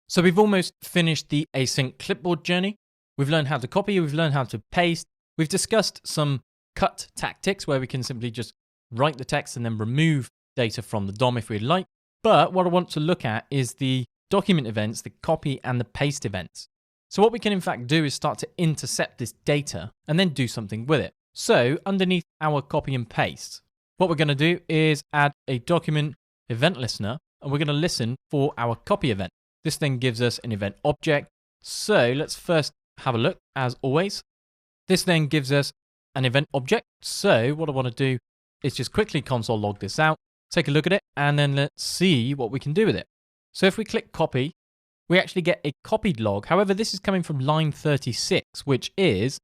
So we've almost finished the async clipboard journey. We've learned how to copy, we've learned how to paste. We've discussed some cut tactics where we can simply just write the text and then remove data from the DOM if we'd like. But what I want to look at is the document events, the copy and the paste events. So what we can in fact do is start to intercept this data and then do something with it. So underneath our copy and paste, what we're going to do is add a document event listener, and we're going to listen for our copy event. This then gives us an event object. So let's first have a look as always. This then gives us an event object. So what I want to do is just quickly console log this out, take a look at it, and then let's see what we can do with it. So if we click copy, we actually get a copied log. However, this is coming from line 36, which is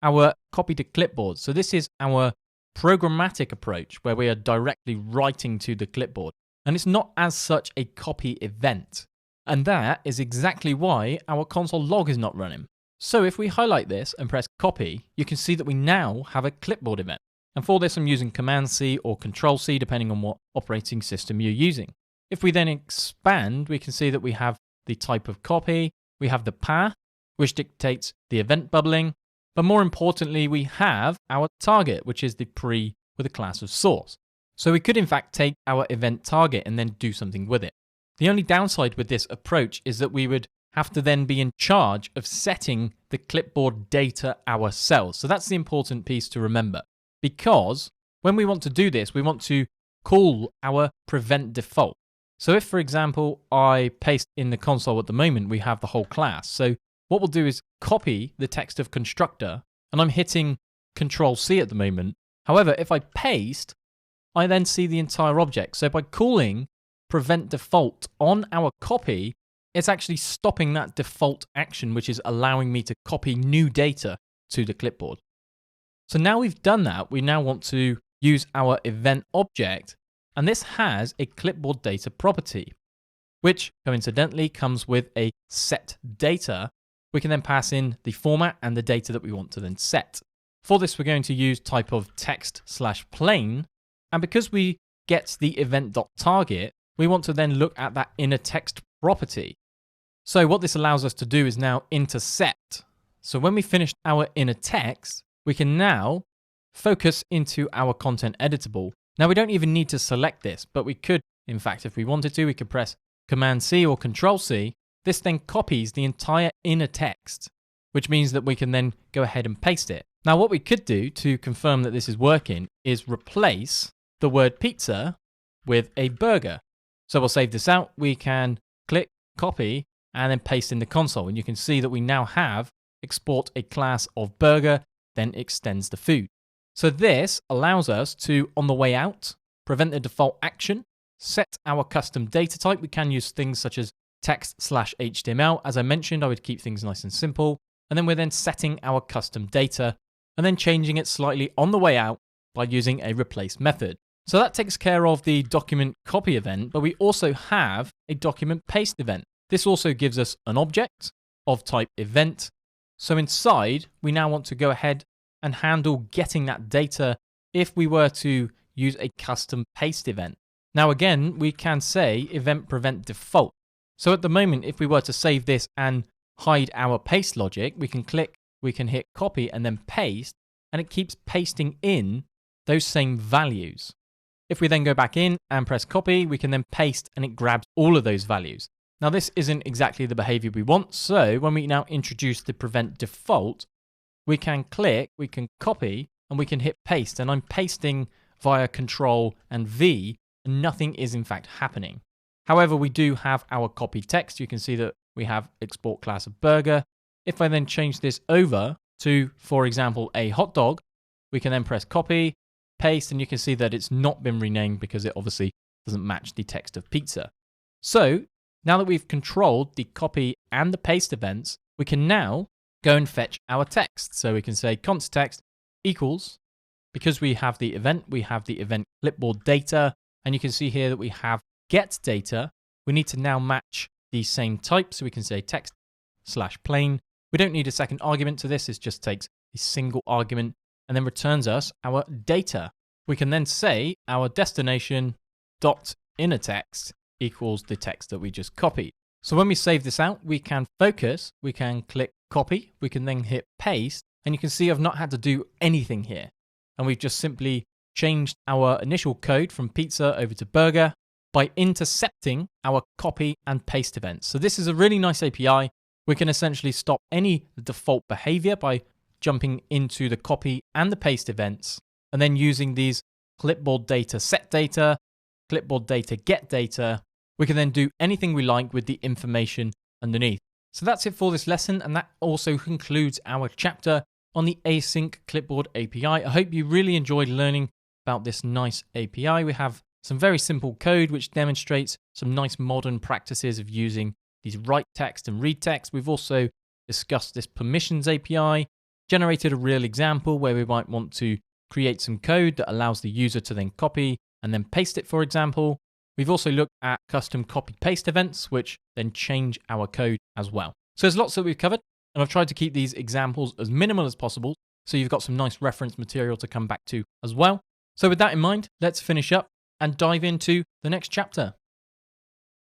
our copy to clipboard. So this is our programmatic approach where we are directly writing to the clipboard. And it's not as such a copy event. And that is exactly why our console log is not running. So if we highlight this and press copy, you can see that we now have a clipboard event. And for this, I'm using Command-C or Control-C, depending on what operating system you're using. If we then expand, we can see that we have the type of copy, we have the path, which dictates the event bubbling, but more importantly, we have our target, which is the pre with a class of source. So we could in fact take our event target and then do something with it. The only downside with this approach is that we would have to then be in charge of setting the clipboard data ourselves. So that's the important piece to remember, because when we want to do this, we want to call our prevent default. So if, for example, I paste in the console at the moment, we have the whole class. So what we'll do is copy the text of constructor, and I'm hitting Control-C at the moment. However, if I paste, I then see the entire object. So by calling prevent default on our copy, it's actually stopping that default action, which is allowing me to copy new data to the clipboard. So now we've done that, we now want to use our event object, and this has a clipboard data property, which coincidentally comes with a set data. We can then pass in the format and the data that we want to then set. For this, we're going to use type of text/plain, and because we get the event.target, we want to then look at that inner text property. So what this allows us to do is now intercept. So when we finish our inner text, we can now focus into our content editable. Now we don't even need to select this, but we could, in fact, if we wanted to, we could press Command-C or Control-C. This then copies the entire inner text, which means that we can then go ahead and paste it. Now what we could do to confirm that this is working is replace the word pizza with a burger. So we'll save this out. We can click copy and then paste in the console. And you can see that we now have export a class of burger, then extends the food. So this allows us to, on the way out, prevent the default action, set our custom data type. We can use things such as text/HTML. As I mentioned, I would keep things nice and simple. And then we're then setting our custom data and then changing it slightly on the way out by using a replace method. So that takes care of the document copy event, but we also have a document paste event. This also gives us an object of type event. So inside, we now want to go ahead and handle getting that data if we were to use a custom paste event. Now again, we can say event prevent default. So at the moment, if we were to save this and hide our paste logic, we can click, we can hit copy and then paste, and it keeps pasting in those same values. If we then go back in and press copy, we can then paste and it grabs all of those values. Now this isn't exactly the behavior we want, so when we now introduce the prevent default, we can click, we can copy, and we can hit paste, and I'm pasting via Control and V, and nothing is in fact happening. However, we do have our copied text. You can see that we have export class of burger. If I then change this over to, for example, a hot dog, we can then press copy, paste, and you can see that it's not been renamed because it obviously doesn't match the text of pizza. So now that we've controlled the copy and the paste events, we can now go and fetch our text. So we can say const text equals, because we have the event clipboard data, and you can see here that we have get data. We need to now match the same type. So we can say text/plain. We don't need a second argument to this. It just takes a single argument and then returns us our data. We can then say our destination dot inner text equals the text that we just copied. So when we save this out, we can focus, we can click copy, we can then hit paste, and you can see I've not had to do anything here. And we've just simply changed our initial code from pizza over to burger by intercepting our copy and paste events. So this is a really nice API. We can essentially stop any default behavior by jumping into the copy and the paste events, and then using these clipboard data set data, clipboard data get data, we can then do anything we like with the information underneath. So that's it for this lesson, and that also concludes our chapter on the async clipboard API. I hope you really enjoyed learning about this nice API. We have some very simple code which demonstrates some nice modern practices of using these write text and read text. We've also discussed this permissions API, generated a real example where we might want to create some code that allows the user to then copy and then paste it, for example. We've also looked at custom copy-paste events, which then change our code as well. So there's lots that we've covered, and I've tried to keep these examples as minimal as possible, so you've got some nice reference material to come back to as well. So with that in mind, let's finish up and dive into the next chapter.